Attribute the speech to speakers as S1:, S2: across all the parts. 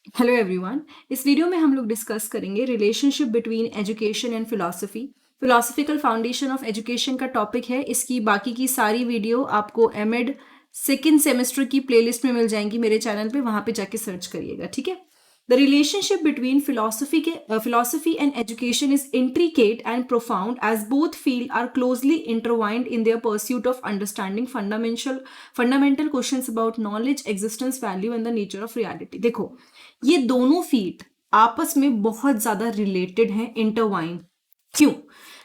S1: Hello everyone. इस video में हम लोग डिस्कस करेंगे relationship between education and philosophy. Philosophical foundation of education का टॉपिक है। इसकी बाकी की सारी वीडियो आपको एमएड सेकेंड सेमेस्टर की प्लेलिस्ट में मिल जाएंगी मेरे चैनल पे, वहां पे जाके सर्च करिएगा, ठीक है। The relationship between philosophy and education is intricate and profound as both field are closely intertwined in their pursuit of understanding fundamental questions about knowledge, existence, value and the nature of reality. देखो, ये दोनों field आपस में बहुत ज्यादा related हैं, intertwine. क्यों?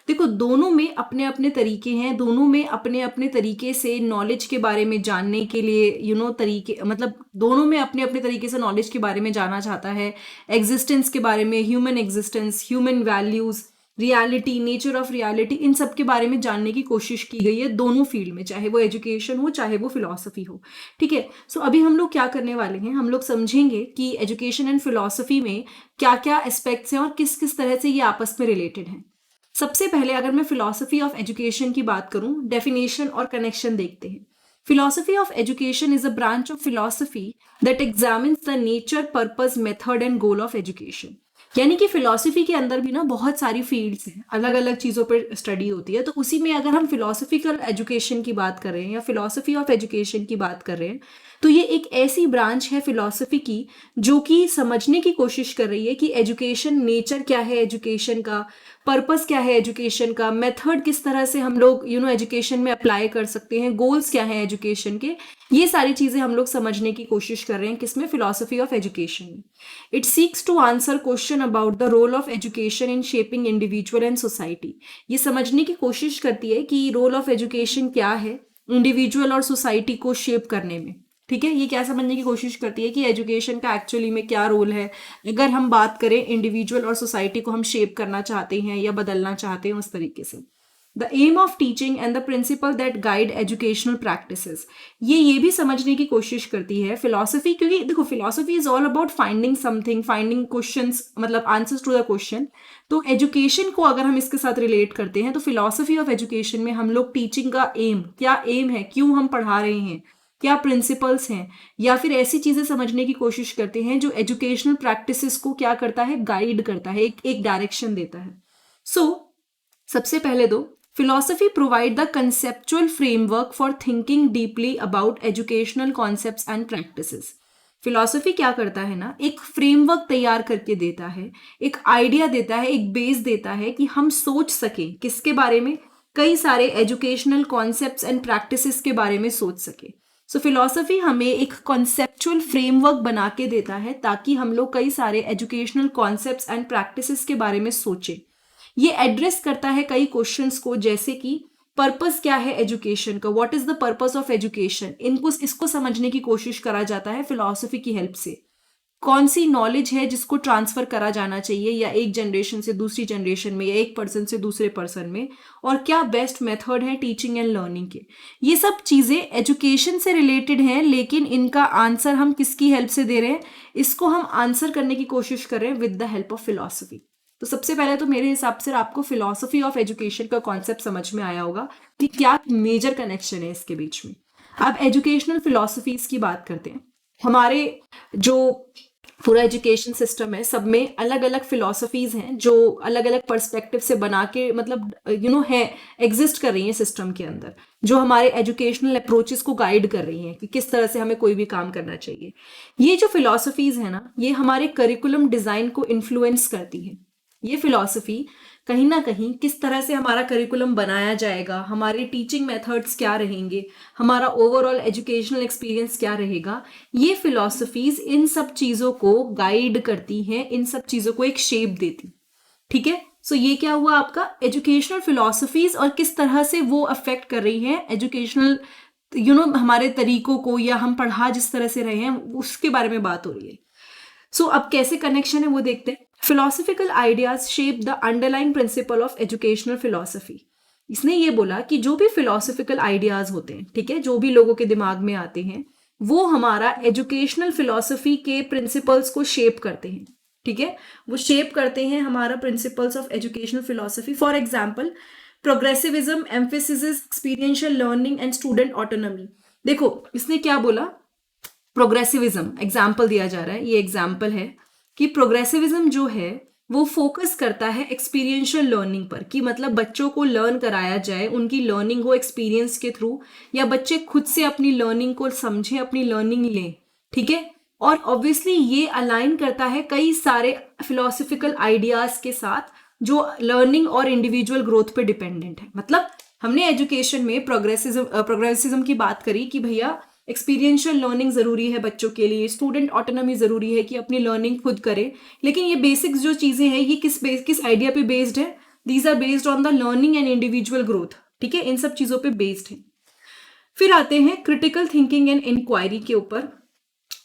S1: देखो, दोनों में अपने अपने तरीके हैं, दोनों में अपने अपने तरीके से नॉलेज के बारे में जानने के लिए तरीके, मतलब दोनों में अपने अपने तरीके से नॉलेज के बारे में जानना चाहता है, एग्जिस्टेंस के बारे में, human existence, human values, reality, nature of reality, इन सब के बारे में जानने की कोशिश की गई है दोनों फील्ड में, चाहे वो एजुकेशन हो चाहे वो फिलॉसफी हो, ठीक है। सो अभी हम लोग क्या करने वाले हैं, हम लोग समझेंगे कि एजुकेशन एंड फिलॉसफी में क्या क्या एस्पेक्ट्स हैं और किस किस तरह से ये आपस में रिलेटेड हैं। सबसे पहले अगर मैं फिलॉसफी ऑफ एजुकेशन की बात करूं, डेफिनेशन और कनेक्शन देखते हैं। Philosophy of education is a branch of philosophy that examines the nature, purpose, method and goal of education. यानी कि फिलॉसफी के अंदर भी ना बहुत सारी फील्ड्स हैं, अलग अलग चीज़ों पर स्टडी होती है। तो उसी में अगर हम फिलॉसफिकल एजुकेशन की बात कर रहे हैं या फिलॉसफी ऑफ एजुकेशन की बात कर रहे हैं, तो ये एक ऐसी ब्रांच है फिलॉसफी की जो कि समझने की कोशिश कर रही है कि एजुकेशन, नेचर क्या है एजुकेशन का, पर्पस क्या है एजुकेशन का, मेथड किस तरह से हम लोग एजुकेशन में अप्लाई कर सकते हैं, गोल्स क्या है एजुकेशन के। ये सारी चीज़ें हम लोग समझने की कोशिश कर रहे हैं किसमें, फिलॉसफी ऑफ एजुकेशन में। It seeks to answer question about the role of education in shaping individual and society. ये समझने की कोशिश करती है कि रोल ऑफ एजुकेशन क्या है इंडिविजुअल और सोसाइटी को शेप करने में, ठीक है। ये क्या समझने की कोशिश करती है कि एजुकेशन का एक्चुअली में क्या रोल है, अगर हम बात करें इंडिविजुअल और सोसाइटी को हम शेप करना चाहते हैं या बदलना चाहते हैं उस तरीके से। The aim of teaching and the principle that guide educational practices, ये भी समझने की कोशिश करती है फिलॉसफी, क्योंकि देखो philosophy is all about finding something, finding questions, मतलब आंसर्स टू द क्वेश्चन। तो एजुकेशन को अगर हम इसके साथ रिलेट करते हैं तो फिलॉसफी ऑफ एजुकेशन में हम लोग टीचिंग का एम, क्या एम है, क्यों हम पढ़ा रहे हैं, क्या प्रिंसिपल्स हैं, या फिर ऐसी चीजें समझने की कोशिश करते हैं जो एजुकेशनल प्रैक्टिसेस को क्या करता है, गाइड करता है, एक डायरेक्शन देता है। सो सबसे पहले दो, philosophy provide the conceptual framework for thinking deeply about educational concepts and practices. Philosophy क्या करता है ना, एक फ्रेमवर्क तैयार करके देता है, एक आइडिया देता है, एक बेस देता है कि हम सोच सकें किसके बारे में, कई सारे एजुकेशनल कॉन्सेप्ट्स एंड प्रैक्टिसेस के बारे में सोच सके। सो फिलॉसफी हमें एक कॉन्सेप्चुअल फ्रेमवर्क बना के देता है ताकि हम लोग कई सारे एजुकेशनल कॉन्सेप्ट्स एंड प्रैक्टिसेस के बारे में सोचें। ये एड्रेस करता है कई क्वेश्चंस को, जैसे कि पर्पस क्या है एजुकेशन का, what is the purpose of education, इसको समझने की कोशिश करा जाता है फिलॉसफी की हेल्प से। कौन सी नॉलेज है जिसको ट्रांसफर करा जाना चाहिए, या एक जनरेशन से दूसरी जनरेशन में, या एक पर्सन से दूसरे पर्सन में, और क्या बेस्ट मेथड है टीचिंग एंड लर्निंग के। ये सब चीजें एजुकेशन से रिलेटेड हैं, लेकिन इनका आंसर हम किसकी हेल्प से दे रहे हैं, इसको हम आंसर करने की कोशिश कर रहे हैं with the help of philosophy. तो सबसे पहले तो मेरे हिसाब से आपको फिलॉसफी ऑफ एजुकेशन का कॉन्सेप्ट समझ में आया होगा कि क्या मेजर कनेक्शन है इसके बीच में। अब एजुकेशनल फिलॉसफीज की बात करते हैं। हमारे जो पूरा एजुकेशन सिस्टम है, सब में अलग अलग फिलॉसफीज हैं जो अलग अलग पर्सपेक्टिव से बना के, मतलब है, एग्जिस्ट कर रही हैं सिस्टम के अंदर, जो हमारे एजुकेशनल अप्रोचेस को गाइड कर रही हैं कि किस तरह से हमें कोई भी काम करना चाहिए। ये जो फिलॉसफीज है ना, ये हमारे करिकुलम डिजाइन को इन्फ्लुएंस करती है। ये फिलॉसफी कहीं ना कहीं किस तरह से हमारा करिकुलम बनाया जाएगा, हमारे टीचिंग मेथड्स क्या रहेंगे, हमारा ओवरऑल एजुकेशनल एक्सपीरियंस क्या रहेगा, ये फिलॉसफीज इन सब चीज़ों को गाइड करती हैं, इन सब चीज़ों को एक शेप देती, ठीक है। सो ये क्या हुआ आपका एजुकेशनल फिलॉसफीज, और किस तरह से वो अफेक्ट कर रही हैं एजुकेशनल हमारे तरीकों को, या हम पढ़ा जिस तरह से रहे हैं उसके बारे में बात हो रही है। सो अब कैसे कनेक्शन है वो देखते हैं। Philosophical ideas shape the underlying principle of educational philosophy. इसने ये बोला कि जो भी फिलोसफिकल आइडियाज होते हैं, ठीक है, जो भी लोगों के दिमाग में आते हैं, वो हमारा एजुकेशनल फिलोसफी के प्रिंसिपल्स को शेप करते हैं, ठीक है। वो शेप करते हैं हमारा principles of educational philosophy. For example, progressivism emphasis experiential learning and student autonomy. देखो इसने क्या बोला, प्रोग्रेसिविज्म एग्जाम्पल दिया जा रहा है, ये एग्जाम्पल है कि प्रोग्रेसिविज्म जो है वो फोकस करता है एक्सपीरियंशियल लर्निंग पर, कि मतलब बच्चों को लर्न कराया जाए, उनकी लर्निंग हो एक्सपीरियंस के थ्रू, या बच्चे खुद से अपनी लर्निंग को समझें, अपनी लर्निंग लें, ठीक है। और ऑब्वियसली ये अलाइन करता है कई सारे फिलोसफिकल आइडियाज के साथ जो लर्निंग और इंडिविजुअल ग्रोथ पे डिपेंडेंट है। मतलब हमने एजुकेशन में प्रोग्रेसिज्म की बात करी कि भैया एक्सपीरियंशियल लर्निंग जरूरी है बच्चों के लिए, स्टूडेंट ऑटोनॉमी जरूरी है कि अपनी लर्निंग खुद करे, लेकिन ये बेसिक्स जो चीजें हैं ये किस आइडिया पे बेस्ड है? These are based on the learning and individual growth, ठीक है, इन सब चीजों पे बेस्ड है। फिर आते हैं क्रिटिकल थिंकिंग एंड इंक्वायरी के ऊपर।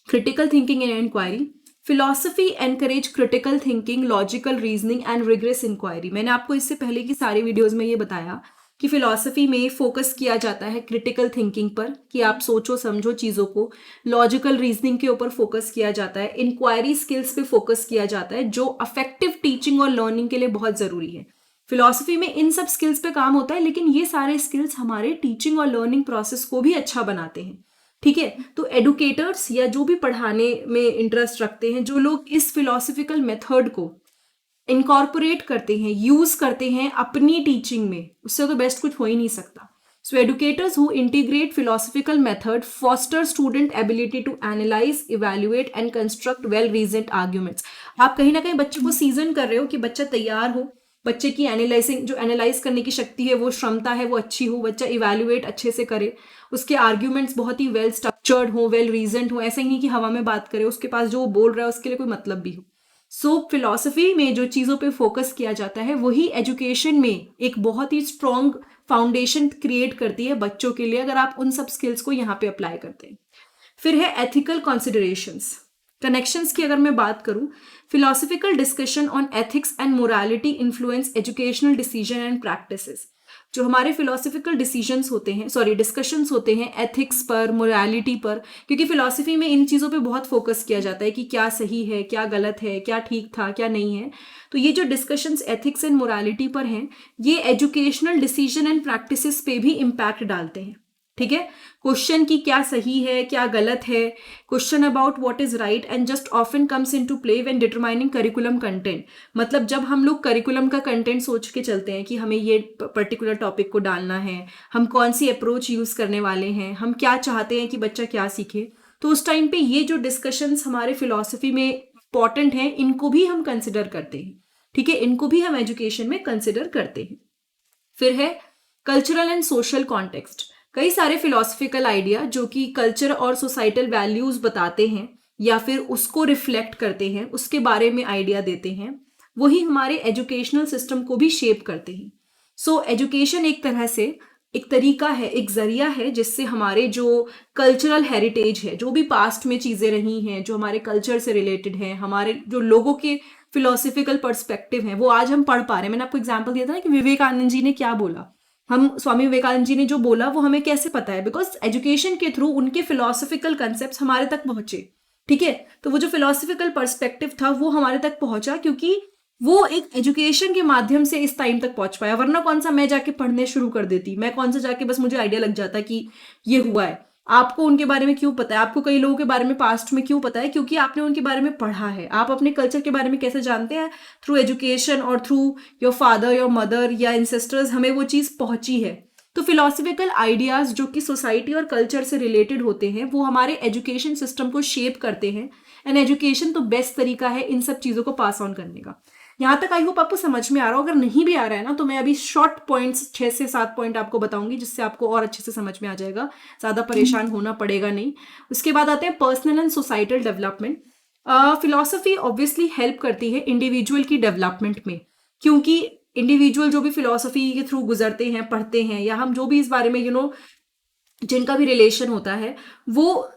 S1: Critical thinking and inquiry, philosophy encourage critical thinking, logical reasoning and rigorous inquiry. मैंने आपको इससे पहले की सारी वीडियोस में ये बताया कि फिलॉसफी में फोकस किया जाता है क्रिटिकल थिंकिंग पर, कि आप सोचो समझो चीज़ों को, लॉजिकल रीजनिंग के ऊपर फोकस किया जाता है, इंक्वायरी स्किल्स पे फोकस किया जाता है जो अफेक्टिव टीचिंग और लर्निंग के लिए बहुत ज़रूरी है। फिलॉसफी में इन सब स्किल्स पे काम होता है, लेकिन ये सारे स्किल्स हमारे टीचिंग और लर्निंग प्रोसेस को भी अच्छा बनाते हैं, ठीक है। तो एडुकेटर्स या जो भी पढ़ाने में इंटरेस्ट रखते हैं, जो लोग इस फिलोसफिकल मेथड को इनकॉर्पोरेट करते हैं, यूज करते हैं अपनी टीचिंग में, उससे तो बेस्ट कुछ हो ही नहीं सकता। So educators who integrate philosophical method foster student ability to analyse, evaluate and construct well reasoned arguments. आप कहीं ना कहीं बच्चे को सीजन कर रहे हो कि बच्चा तैयार हो, बच्चे की एनालाइजिंग जो एनालाइज करने की शक्ति है, वो क्षमता है, वो अच्छी हो, बच्चा इवैल्यूएट अच्छे से करे, उसके आर्ग्यूमेंट्स बहुत ही वेल स्ट्रक्चर्ड हो, वेल रीजन्ड हो, ऐसा ही नहीं कि हवा में बात करे, उसके पास जो वो बोल रहा है उसके लिए कोई मतलब भी हो। सो फिलॉसफी में जो चीज़ों पे फोकस किया जाता है वही एजुकेशन में एक बहुत ही स्ट्रॉन्ग फाउंडेशन क्रिएट करती है बच्चों के लिए, अगर आप उन सब स्किल्स को यहाँ पे अप्लाई करते हैं। फिर है एथिकल कॉन्सिडरेशंस, कनेक्शंस की अगर मैं बात करूं, philosophical discussion on ethics and morality influence educational decision and practices. जो हमारे फिलोसफिकल डिसीजंस होते हैं, डिस्कशंस होते हैं एथिक्स पर, मोरालिटी पर, क्योंकि फिलोसफी में इन चीज़ों पे बहुत फोकस किया जाता है कि क्या सही है, क्या गलत है, क्या ठीक था, क्या नहीं है। तो ये जो डिस्कशंस एथिक्स एंड मोरालिटी पर हैं, ये एजुकेशनल डिसीजन एंड प्रैक्टिसेस पे भी इम्पैक्ट डालते हैं, ठीक है। क्वेश्चन की क्या सही है, क्या गलत है, question about what is right and just often comes into play when determining curriculum content. मतलब जब हम लोग करिकुलम का कंटेंट सोच के चलते हैं कि हमें ये पर्टिकुलर टॉपिक को डालना है, हम कौन सी अप्रोच यूज करने वाले हैं, हम क्या चाहते हैं कि बच्चा क्या सीखे, तो उस टाइम पे ये जो डिस्कशंस हमारे फिलोसफी में इंपॉर्टेंट हैं, इनको भी हम कंसिडर करते हैं, ठीक है, इनको भी हम एजुकेशन में कंसिडर करते हैं। फिर है कल्चरल एंड सोशल कॉन्टेक्स्ट। कई सारे फिलोसफिकल आइडिया जो कि कल्चर और सोसाइटल वैल्यूज बताते हैं या फिर उसको रिफ्लेक्ट करते हैं, उसके बारे में आइडिया देते हैं, वही हमारे एजुकेशनल सिस्टम को भी शेप करते हैं। सो एजुकेशन एक तरह से एक तरीका है, एक जरिया है जिससे हमारे जो कल्चरल हेरिटेज है, जो भी पास्ट में चीज़ें रही हैं, जो हमारे कल्चर से रिलेटेड है, हमारे जो लोगों के फिलोसफिकल पर्सपेक्टिव है, वो आज हम पढ़ पा रहे हैं। मैंने आपको एग्जाम्पल दिया था ना कि विवेकानंद जी ने क्या बोला, हम स्वामी विवेकानंद जी ने जो बोला वो हमें कैसे पता है? बिकॉज एजुकेशन के थ्रू उनके फिलोसफिकल कंसेप्ट हमारे तक पहुंचे, ठीक है। तो वो जो फिलोसफिकल पर्सपेक्टिव था वो हमारे तक पहुंचा क्योंकि वो एक एजुकेशन के माध्यम से इस टाइम तक पहुंच पाया। वरना कौन सा मैं जाके पढ़ने शुरू कर देती, मैं कौन सा जाके बस मुझे आइडिया लग जाता कि ये हुआ है। आपको उनके बारे में क्यों पता है? आपको कई लोगों के बारे में पास्ट में क्यों पता है? क्योंकि आपने उनके बारे में पढ़ा है। आप अपने कल्चर के बारे में कैसे जानते हैं? थ्रू एजुकेशन और through your father, your mother या इंसेस्टर्स, हमें वो चीज़ पहुंची है। तो फिलोसफिकल आइडियाज जो कि सोसाइटी और कल्चर से रिलेटेड होते हैं वो हमारे एजुकेशन सिस्टम को शेप करते हैं। एंड एजुकेशन तो बेस्ट तरीका है इन सब चीज़ों को पास ऑन करने का। यहाँ तक आई होप आपको समझ में आ रहा हो। अगर नहीं भी आ रहा है ना तो मैं अभी शॉर्ट पॉइंट्स 6 से 7 पॉइंट आपको बताऊंगी जिससे आपको और अच्छे से समझ में आ जाएगा, ज़्यादा परेशान होना पड़ेगा नहीं। उसके बाद आते हैं personal and societal development. Philosophy obviously help करती है इंडिविजुअल की डेवलपमेंट में, क्योंकि इंडिविजुअल जो भी फिलॉसफी के थ्रू गुजरते हैं, पढ़ते हैं, या हम जो भी इस बारे में जिनका भी रिलेशन होता है, वो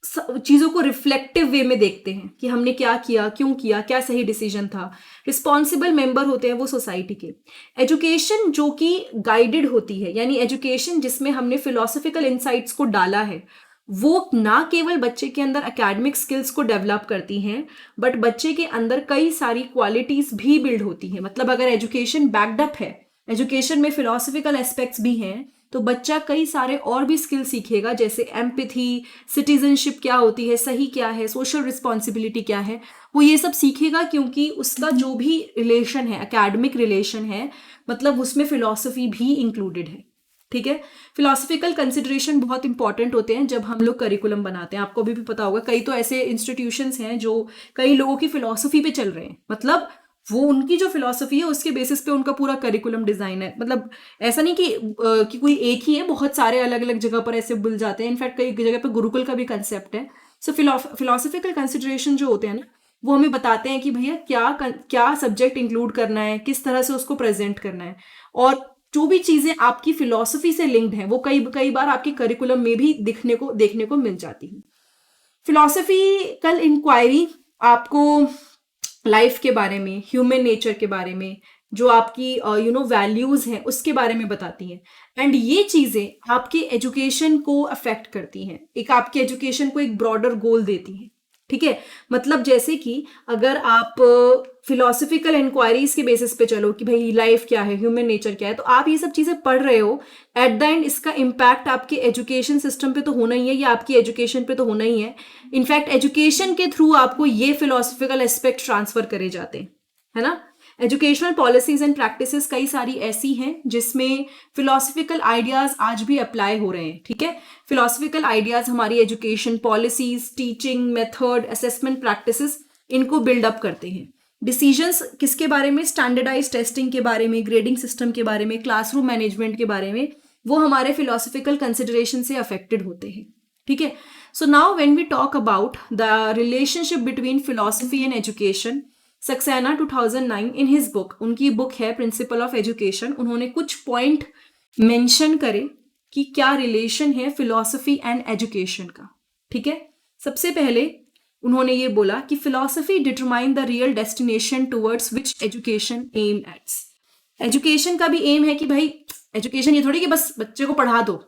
S1: चीज़ों को रिफ्लेक्टिव वे में देखते हैं कि हमने क्या किया, क्यों किया, क्या सही डिसीजन था। रिस्पॉन्सिबल मेंबर होते हैं वो सोसाइटी के। एजुकेशन जो कि गाइडेड होती है, यानी एजुकेशन जिसमें हमने फिलोसफिकल इंसाइट्स को डाला है, वो ना केवल बच्चे के अंदर एकेडमिक स्किल्स को डेवलप करती हैं, बट बच्चे के अंदर कई सारी क्वालिटीज भी बिल्ड होती हैं। मतलब अगर एजुकेशन बैक्ड अप है, एजुकेशन में फिलोसफिकल एस्पेक्ट्स भी हैं, तो बच्चा कई सारे और भी स्किल सीखेगा, जैसे एम्पैथी, सिटीजनशिप क्या होती है, सही क्या है, सोशल रिस्पॉन्सिबिलिटी क्या है, वो ये सब सीखेगा, क्योंकि उसका जो भी रिलेशन है, एकेडमिक रिलेशन है, मतलब उसमें फिलॉसफी भी इंक्लूडेड है। ठीक है, फिलोसफिकल कंसिडरेशन बहुत इंपॉर्टेंट होते हैं जब हम लोग करिकुलम बनाते हैं। आपको भी पता होगा, कई तो ऐसे इंस्टीट्यूशंस हैं जो कई लोगों की फिलॉसफी पे चल रहे हैं, मतलब वो उनकी जो फिलॉसफी है उसके बेसिस पे उनका पूरा करिकुलम डिजाइन है। मतलब ऐसा नहीं कि कोई एक ही है, बहुत सारे अलग अलग जगह पर ऐसे मिल जाते हैं। इनफैक्ट कई जगह पे गुरुकुल का भी कंसेप्ट है। सो फिलोसफिकल कंसिडरेशन जो होते हैं ना, वो हमें बताते हैं कि भैया क्या क्या सब्जेक्ट इंक्लूड करना है, किस तरह से उसको प्रेजेंट करना है, और जो भी चीजें आपकी फिलॉसफी से लिंक्ड हैं वो कई कई बार आपके करिकुलम में भी देखने को मिल जाती है। फिलॉसफिकल इंक्वायरी आपको लाइफ के बारे में, ह्यूमन नेचर के बारे में, जो आपकी वैल्यूज हैं उसके बारे में बताती हैं। एंड ये चीजें आपके एजुकेशन को अफेक्ट करती हैं, एक आपके एजुकेशन को एक ब्रॉडर गोल देती हैं। ठीक है, मतलब जैसे कि अगर आप फिलोसफिकल इंक्वायरीज के बेसिस पे चलो कि भाई लाइफ क्या है, ह्यूमन नेचर क्या है, तो आप ये सब चीजें पढ़ रहे हो, एट द एंड इसका इम्पैक्ट आपके एजुकेशन सिस्टम पे तो होना ही है, या आपकी एजुकेशन पे तो होना ही है। इनफैक्ट एजुकेशन के थ्रू आपको ये फिलोसफिकल एस्पेक्ट ट्रांसफर करे जाते हैं, है ना। एजुकेशनल पॉलिसीज एंड प्रैक्टिसेस कई सारी ऐसी हैं जिसमें फिलोसफिकल आइडियाज आज भी अप्लाई हो रहे हैं। ठीक है, फिलोसफिकल आइडियाज हमारी education policies, teaching method, assessment practices, इनको बिल्डअप करते हैं। डिसीजंस किसके बारे में, स्टैंडर्डाइज टेस्टिंग के बारे में, ग्रेडिंग सिस्टम के बारे में, क्लासरूम मैनेजमेंट के बारे में, वो हमारे फिलोसफिकल कंसिडरेशन से अफेक्टेड होते हैं। ठीक है, so now when we talk about the relationship between philosophy and education, Saxena 2009 in his book, उनकी बुक है प्रिंसिपल ऑफ एजुकेशन, उन्होंने कुछ पॉइंट मेंशन करे कि क्या रिलेशन है फिलोसफी एंड एजुकेशन का। ठीक है, सबसे पहले उन्होंने ये बोला कि philosophy determine the real destination towards which education aims. Education का भी एम है कि भाई एजुकेशन ये थोड़ी कि बस बच्चे को पढ़ा दो,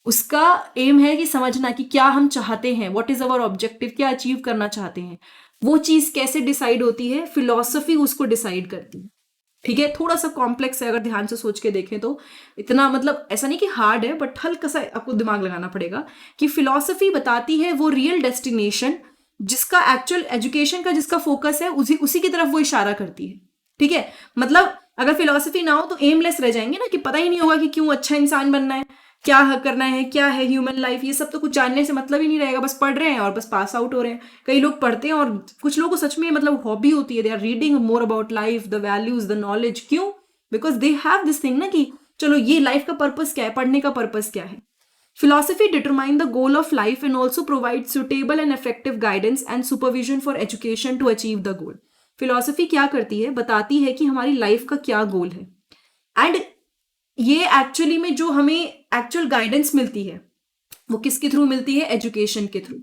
S1: उसका एम है कि समझना कि क्या हम चाहते हैं, व्हाट इज अवर ऑब्जेक्टिव, क्या अचीव करना चाहते हैं। वो चीज कैसे डिसाइड होती है, फिलोसफी उसको डिसाइड करती है। ठीक है, थोड़ा सा कॉम्प्लेक्स है, अगर ध्यान से सोच के देखें तो इतना, मतलब ऐसा नहीं कि हार्ड है, बट हल्का सा आपको दिमाग लगाना पड़ेगा कि फिलोसफी बताती है वो रियल डेस्टिनेशन जिसका एक्चुअल एजुकेशन का जिसका फोकस है, उसी की तरफ वो इशारा करती है। ठीक है, मतलब अगर फिलोसफी ना हो तो एमलेस रह जाएंगे ना, कि पता ही नहीं होगा कि क्यों अच्छा इंसान बनना है, क्या करना है, क्या है ह्यूमन लाइफ, ये सब तो कुछ जानने से मतलब ही नहीं रहेगा, बस पढ़ रहे हैं और बस पास आउट हो रहे हैं। कई लोग पढ़ते हैं और कुछ लोगों को सच में मतलब हॉबी होती है, they are reading more about life, the values, the knowledge. क्यों? Because they have this thing ना कि चलो ये लाइफ का पर्पस क्या है, पढ़ने का पर्पस क्या है। Philosophy determine the goal of life and also provide suitable and effective guidance and supervision for education to achieve the goal. Philosophy क्या करती है, बताती है कि हमारी लाइफ का क्या गोल है, एंड ये एक्चुअली में जो हमें एक्चुअल गाइडेंस मिलती है वो किसके थ्रू मिलती है, एजुकेशन के थ्रू।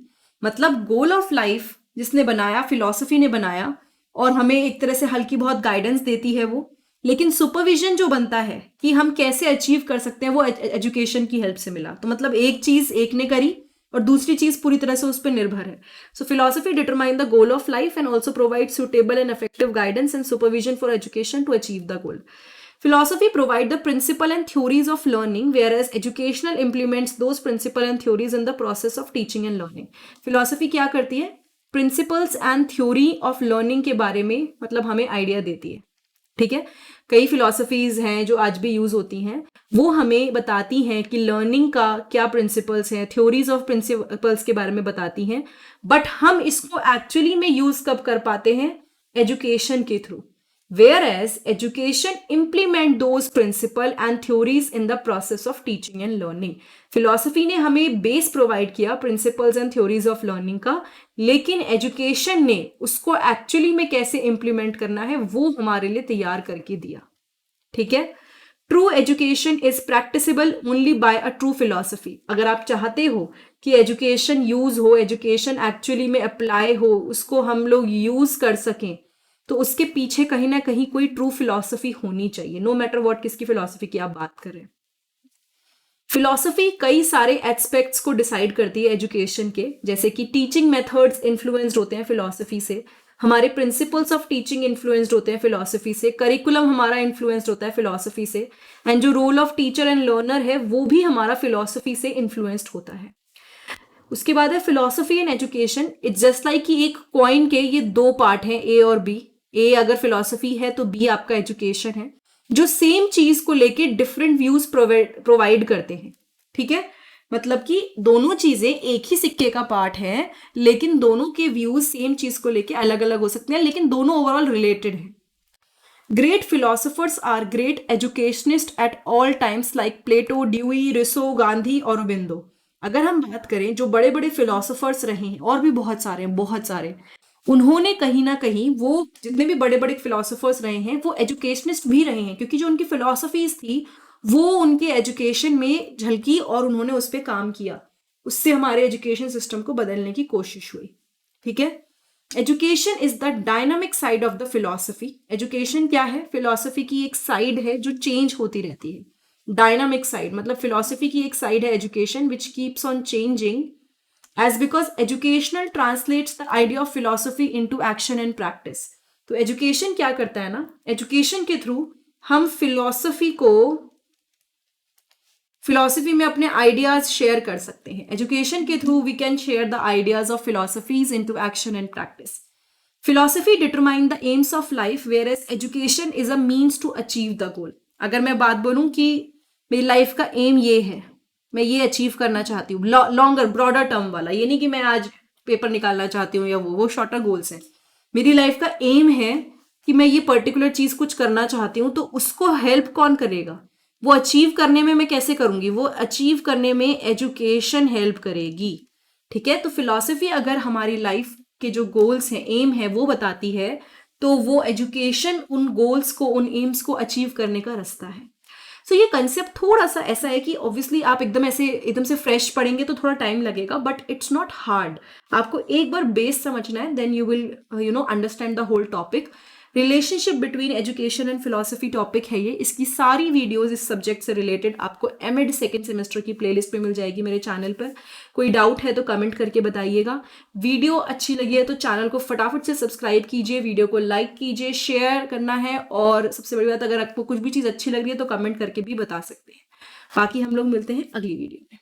S1: मतलब गोल ऑफ लाइफ जिसने बनाया, फिलॉसफी ने बनाया, और हमें एक तरह से हल्की बहुत गाइडेंस देती है वो, लेकिन सुपरविजन जो बनता है कि हम कैसे अचीव कर सकते हैं वो एजुकेशन की हेल्प से मिला। तो मतलब एक चीज एक ने करी और दूसरी चीज पूरी तरह से उस पर निर्भर है। So philosophy determine the goal of life and also provide suitable and effective guidance and supervision for education to achieve the goal. Philosophy provide the principle and theories of learning, whereas educational implements those principle and theories in the process of teaching and learning. Philosophy क्या करती है, principles and theory of learning के बारे में मतलब हमें idea देती है। ठीक है, कई फिलोसफीज हैं जो आज भी यूज होती हैं, वो हमें बताती हैं कि लर्निंग का क्या प्रिंसिपल्स हैं, थ्योरीज ऑफ प्रिंसिपल्स के बारे में बताती हैं, बट हम इसको एक्चुअली में यूज कब कर पाते हैं, एजुकेशन के through. Whereas education implement those principle and theories in the process of teaching and learning. Philosophy ने हमें बेस प्रोवाइड किया principles and theories of learning का, लेकिन education ने उसको एक्चुअली में कैसे इम्प्लीमेंट करना है वो हमारे लिए तैयार करके दिया। ठीक है, true education is practicable only by a true philosophy. अगर आप चाहते हो कि एजुकेशन यूज हो, एजुकेशन एक्चुअली में अप्लाई हो, उसको हम लोग यूज कर सकें, तो उसके पीछे कहीं ना कहीं कोई ट्रू फिलॉसफी होनी चाहिए, नो मैटर व्हाट किसकी फिलॉसफी की आप बात करें। फिलॉसफी कई सारे एस्पेक्ट्स को डिसाइड करती है एजुकेशन के, जैसे कि टीचिंग मेथड्स इन्फ्लुएंस्ड होते हैं फिलॉसफी से, हमारे प्रिंसिपल्स ऑफ टीचिंग इन्फ्लुएंस्ड होते हैं फिलॉसफी से, करिकुलम हमारा इन्फ्लुएंस्ड होता है फिलॉसफी से, एंड जो role of teacher and learner है वो भी हमारा फिलॉसफी से इन्फ्लुएंस्ड होता है। उसके बाद है philosophy and education. It's just like कि एक कॉइन के ये दो पार्ट हैं, ए और बी। ए अगर फिलॉसफी है तो बी आपका एजुकेशन है, जो सेम चीज को लेके डिफरेंट व्यूज प्रोवाइड करते हैं। ठीक है, मतलब कि दोनों चीजें एक ही सिक्के का पार्ट है, लेकिन दोनों के व्यूज सेम चीज को लेके अलग अलग हो सकते हैं, लेकिन दोनों ओवरऑल रिलेटेड है। Great philosophers are great educationist at all times like Plato, Dewey, Rousseau, Gandhi और अरबिंदो। अगर हम बात करें जो बड़े बड़े फिलोसोफर्स रहे हैं, और भी बहुत सारे हैं, बहुत सारे, उन्होंने कहीं ना कहीं, वो जितने भी बड़े बड़े फिलोसोफर्स रहे हैं वो एजुकेशनिस्ट भी रहे हैं, क्योंकि जो उनकी फिलोसफीज थी वो उनके एजुकेशन में झलकी और उन्होंने उस पर काम किया, उससे हमारे एजुकेशन सिस्टम को बदलने की कोशिश हुई। ठीक है, education is the dynamic side of the philosophy. Education क्या है? फिलोसफी की एक साइड है जो चेंज होती रहती है। डायनामिक साइड मतलब फिलोसफी की एक साइड है education which keeps on changing, as because educational translates the idea of philosophy into action and practice। तो एजुकेशन क्या करता है ना, एजुकेशन के थ्रू हम फिलोसफी में अपने आइडियाज शेयर कर सकते हैं। एजुकेशन के through we can share the ideas of philosophies into action and practice. Philosophy determine the aims of life whereas education is a means to achieve the goal. अगर मैं बात बोलूं कि मेरी लाइफ का एम ये है, मैं ये अचीव करना चाहती हूँ, लॉन्गर ब्रॉडर टर्म वाला, ये नहीं कि मैं आज पेपर निकालना चाहती हूँ या वो शॉर्टर गोल्स हैं। मेरी लाइफ का एम है कि मैं ये पर्टिकुलर चीज कुछ करना चाहती हूँ, तो उसको हेल्प कौन करेगा? वो अचीव करने में मैं कैसे करूंगी? वो अचीव करने में एजुकेशन हेल्प करेगी। ठीक है, तो फिलॉसफी अगर हमारी लाइफ के जो गोल्स हैं, एम है, वो बताती है, तो वो एजुकेशन उन गोल्स को, उन एम्स को अचीव करने का रास्ता है। सो ये कंसेप्ट थोड़ा सा ऐसा है कि ऑब्वियसली आप एकदम से फ्रेश पढ़ेंगे तो थोड़ा टाइम लगेगा, बट इट्स नॉट हार्ड। आपको एक बार बेस समझना है, then you will understand the whole topic. Relationship between education and philosophy topic है ये। इसकी सारी वीडियोस इस सब्जेक्ट से रिलेटेड आपको एमएड सेकेंड सेमेस्टर की प्लेलिस्ट पे मिल जाएगी मेरे चैनल पर। कोई डाउट है तो कमेंट करके बताइएगा। वीडियो अच्छी लगी है तो चैनल को फटाफट से सब्सक्राइब कीजिए, वीडियो को लाइक कीजिए, शेयर करना है, और सबसे बड़ी बात, अगर आपको कुछ भी चीज़ अच्छी लग रही है तो कमेंट करके भी बता सकते हैं। बाकी हम लोग मिलते हैं अगली वीडियो में।